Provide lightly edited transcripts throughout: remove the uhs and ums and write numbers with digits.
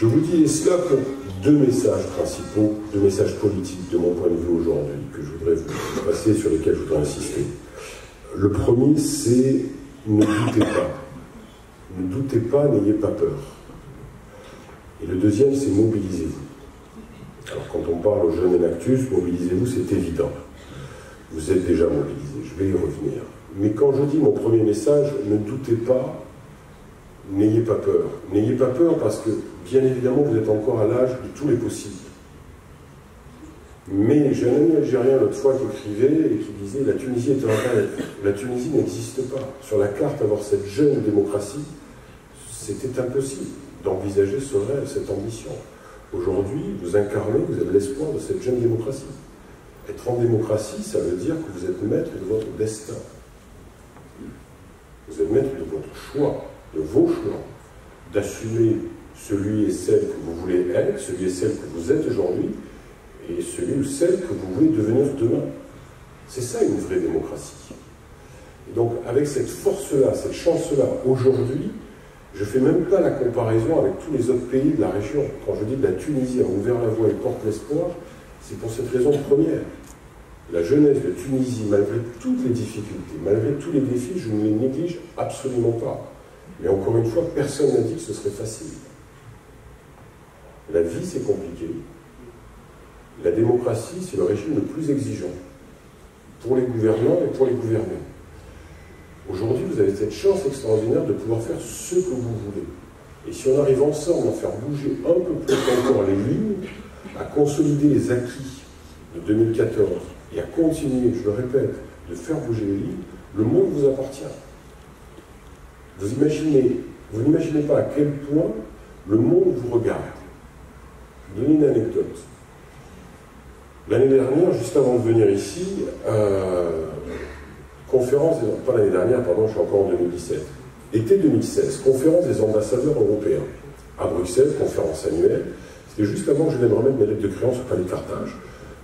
Je vous dis cela pour deux messages principaux, deux messages politiques de mon point de vue aujourd'hui, que je voudrais vous passer, sur lesquels je voudrais insister. Le premier, c'est ne doutez pas. Ne doutez pas, n'ayez pas peur. Et le deuxième, c'est mobilisez-vous. Alors quand on parle aux jeunes Enactus, mobilisez-vous, c'est évident. Vous êtes déjà mobilisés, je vais y revenir. Mais quand je dis mon premier message, ne doutez pas, n'ayez pas peur. N'ayez pas peur parce que, bien évidemment, vous êtes encore à l'âge de tous les possibles. Mais j'ai un ami algérien l'autre fois qui écrivait et qui disait « La Tunisie est un rêve. La Tunisie n'existe pas. Sur la carte, avoir cette jeune démocratie, c'était impossible d'envisager ce rêve, cette ambition. Aujourd'hui, vous incarnez, vous avez l'espoir de cette jeune démocratie. Être en démocratie, ça veut dire que vous êtes maître de votre destin. Vous êtes maître de votre choix, de vos choix, d'assumer celui et celle que vous voulez être, celui et celle que vous êtes aujourd'hui, et celui ou celle que vous voulez devenir demain. C'est ça une vraie démocratie. Et donc, avec cette force-là, cette chance-là, aujourd'hui, je ne fais même pas la comparaison avec tous les autres pays de la région. Quand je dis que la Tunisie a ouvert la voie et porte l'espoir, c'est pour cette raison première. La jeunesse de Tunisie, malgré toutes les difficultés, malgré tous les défis, je ne les néglige absolument pas. Mais encore une fois, personne n'a dit que ce serait facile. La vie, c'est compliqué. La démocratie, c'est le régime le plus exigeant pour les gouvernants et pour les gouvernés. Aujourd'hui, vous avez cette chance extraordinaire de pouvoir faire ce que vous voulez. Et si on arrive ensemble à faire bouger un peu plus encore les lignes, à consolider les acquis de 2014 et à continuer, je le répète, de faire bouger les lignes, le monde vous appartient. Vous n'imaginez pas à quel point le monde vous regarde. Je vais vous donner une anecdote. L'année dernière, juste avant de venir ici, conférence, pas l'année dernière, pardon, je suis encore en 2017. Été 2016, conférence des ambassadeurs européens. À Bruxelles, conférence annuelle. C'était juste avant que je vienne remettre mes lettres de créance au palais de Carthage.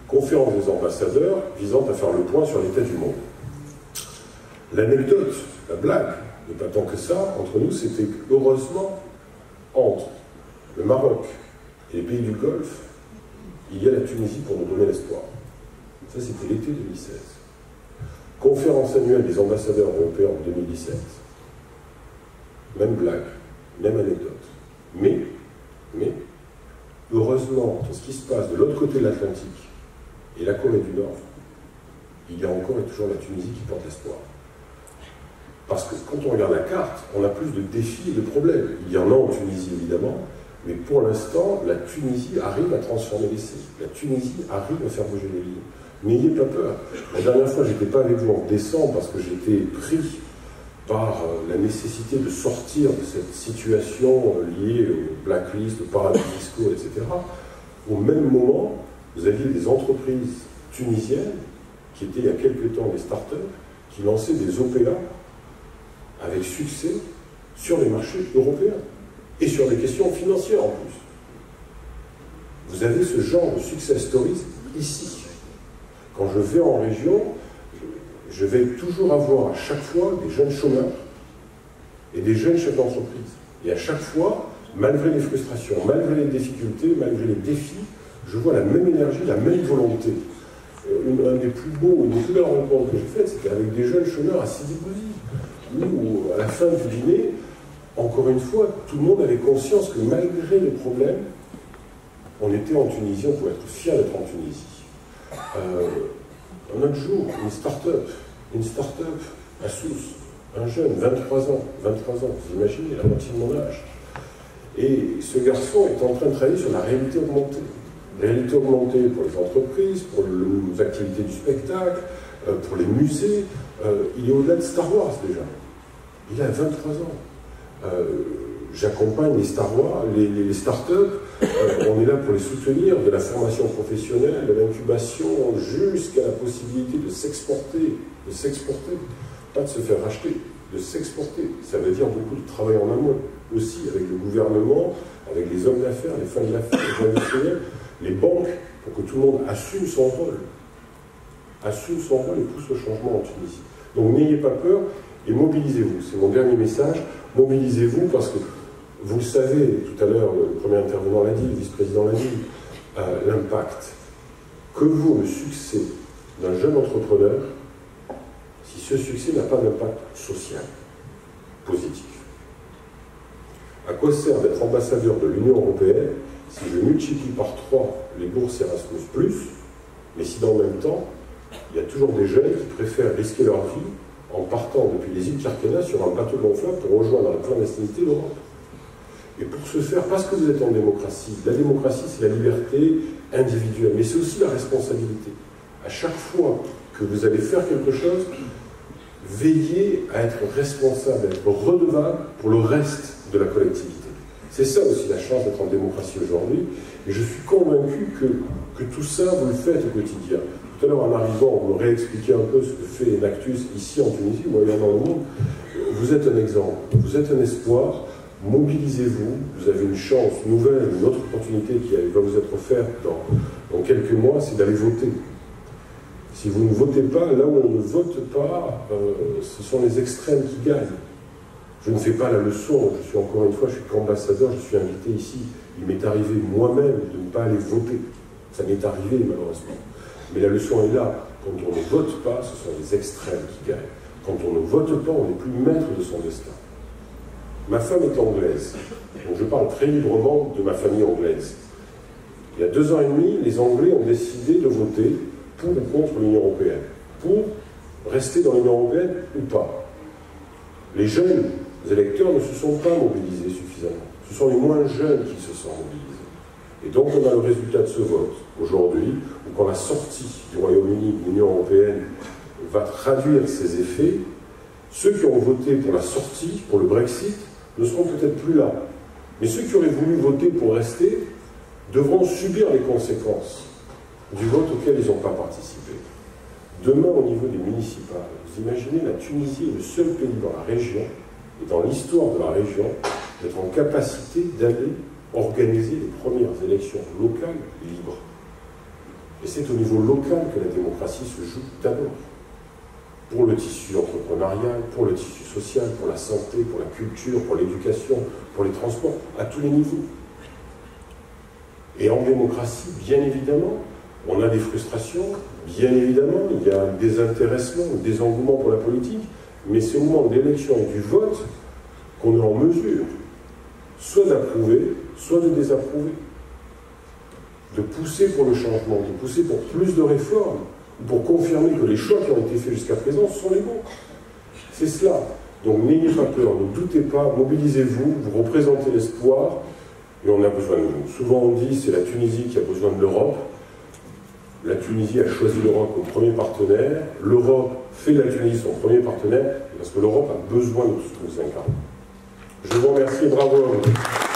Conférence des ambassadeurs visant à faire le point sur l'état du monde. L'anecdote, la blague, mais pas tant que ça, entre nous, c'était que, heureusement, entre le Maroc et les pays du Golfe, il y a la Tunisie pour nous donner l'espoir. Ça, c'était l'été 2016. Conférence annuelle des ambassadeurs européens en 2017. Même blague, même anecdote. Mais, heureusement, dans ce qui se passe de l'autre côté de l'Atlantique et la Corée du Nord, il y a encore et toujours la Tunisie qui porte l'espoir. Parce que quand on regarde la carte, on a plus de défis et de problèmes. Il y en a en Tunisie, évidemment, mais pour l'instant, la Tunisie arrive à transformer l'essai. La Tunisie arrive à faire bouger les lignes. N'ayez pas peur. La dernière fois, je n'étais pas avec vous en décembre parce que j'étais pris par la nécessité de sortir de cette situation liée au blacklist, aux paradis fiscaux, etc. Au même moment, vous aviez des entreprises tunisiennes qui étaient il y a quelque temps des startups qui lançaient des OPA avec succès sur les marchés européens et sur des questions financières en plus. Vous avez ce genre de success stories ici. Quand je vais en région, je vais toujours avoir à chaque fois des jeunes chômeurs et des jeunes chefs d'entreprise. Et à chaque fois, malgré les frustrations, malgré les difficultés, malgré les défis, je vois la même énergie, la même volonté. Un des plus beaux, une des plus belles rencontres que j'ai faites, c'était avec des jeunes chômeurs à Sidi Bouzi, où à la fin du dîner, encore une fois, tout le monde avait conscience que malgré les problèmes, on était en Tunisie, on pouvait être fiers d'être en Tunisie. Un autre jour, une start-up à Sousse, un jeune, 23 ans, vous imaginez, la moitié de mon âge. Et ce garçon est en train de travailler sur la réalité augmentée. Réalité augmentée pour les entreprises, pour les activités du spectacle, pour les musées. Il est au-delà de Star Wars déjà. Il a 23 ans. J'accompagne les Star Wars, les startups. On est là pour les soutenir, de la formation professionnelle, de l'incubation, jusqu'à la possibilité de s'exporter. Pas de se faire racheter, de s'exporter. Ça veut dire beaucoup de travail en amont, aussi avec le gouvernement, avec les hommes d'affaires, les femmes d'affaires, les industriels, les banques, pour que tout le monde assume son rôle. Assume son rôle et pousse le changement en Tunisie. Donc n'ayez pas peur et mobilisez-vous. C'est mon dernier message. Mobilisez-vous parce que Vous le savez, tout à l'heure, le premier intervenant l'a dit, le vice-président l'a dit, l'impact que vaut le succès d'un jeune entrepreneur si ce succès n'a pas d'impact social positif. À quoi sert d'être ambassadeur de l'Union européenne si je multiplie par 3 les bourses Erasmus+, mais si dans le même temps, il y a toujours des jeunes qui préfèrent risquer leur vie en partant depuis les îles Kerkennah sur un bateau gonflable pour rejoindre la clandestinité l'Europe. Et pour ce faire, parce que vous êtes en démocratie, la démocratie c'est la liberté individuelle, mais c'est aussi la responsabilité. À chaque fois que vous allez faire quelque chose, veillez à être responsable, à être redevable pour le reste de la collectivité. C'est ça aussi la chance d'être en démocratie aujourd'hui, et je suis convaincu que tout ça, vous le faites au quotidien. Tout à l'heure, en arrivant, on me réexpliquait un peu ce que fait Enactus ici en Tunisie, ou ailleurs dans le monde. Vous êtes un exemple, vous êtes un espoir, mobilisez-vous, vous avez une chance nouvelle, une autre opportunité qui va vous être offerte dans quelques mois, c'est d'aller voter. Si vous ne votez pas, là où on ne vote pas, ce sont les extrêmes qui gagnent. Je ne fais pas la leçon, je suis encore une fois, je suis qu'ambassadeur, je suis invité ici. Il m'est arrivé moi-même de ne pas aller voter. Ça m'est arrivé malheureusement. Mais la leçon est là. Quand on ne vote pas, ce sont les extrêmes qui gagnent. Quand on ne vote pas, on n'est plus maître de son destin. Ma femme est anglaise, donc je parle très librement de ma famille anglaise. Il y a 2 ans et demi, les Anglais ont décidé de voter pour ou contre l'Union européenne, pour rester dans l'Union européenne ou pas. Les jeunes électeurs ne se sont pas mobilisés suffisamment. Ce sont les moins jeunes qui se sont mobilisés. Et donc on a le résultat de ce vote aujourd'hui, où quand la sortie du Royaume-Uni de l'Union européenne va traduire ses effets, ceux qui ont voté pour la sortie, pour le Brexit, ne seront peut-être plus là. Mais ceux qui auraient voulu voter pour rester devront subir les conséquences du vote auquel ils n'ont pas participé. Demain, au niveau des municipales, vous imaginez, la Tunisie est le seul pays dans la région, et dans l'histoire de la région, d'être en capacité d'aller organiser les premières élections locales libres. Et c'est au niveau local que la démocratie se joue d'abord. Pour le tissu entrepreneurial, pour le tissu social, pour la santé, pour la culture, pour l'éducation, pour les transports, à tous les niveaux. Et en démocratie, bien évidemment, on a des frustrations, bien évidemment, il y a un désintéressement, un désengouement pour la politique, mais c'est au moment de l'élection et du vote qu'on est en mesure soit d'approuver, soit de désapprouver, de pousser pour le changement, de pousser pour plus de réformes, pour confirmer que les choix qui ont été faits jusqu'à présent sont les bons. C'est cela. Donc n'ayez pas peur, ne doutez pas, mobilisez-vous, vous représentez l'espoir, et on a besoin de vous. Souvent on dit c'est la Tunisie qui a besoin de l'Europe. La Tunisie a choisi l'Europe comme premier partenaire, l'Europe fait de la Tunisie son premier partenaire, parce que l'Europe a besoin de tout ce que nous incarnons. Je vous remercie et bravo à vous.